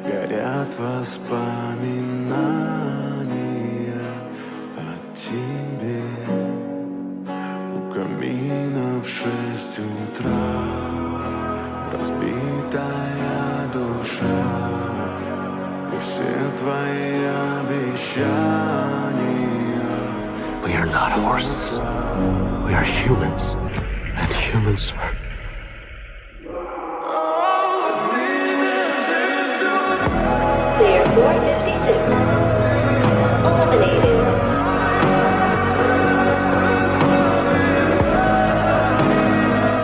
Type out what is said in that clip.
горят воспоминания о тебе. У камина в 6 утра разбитая душа, и все твои обещания. We are not horses. We are humans. And humans are... Clear 456.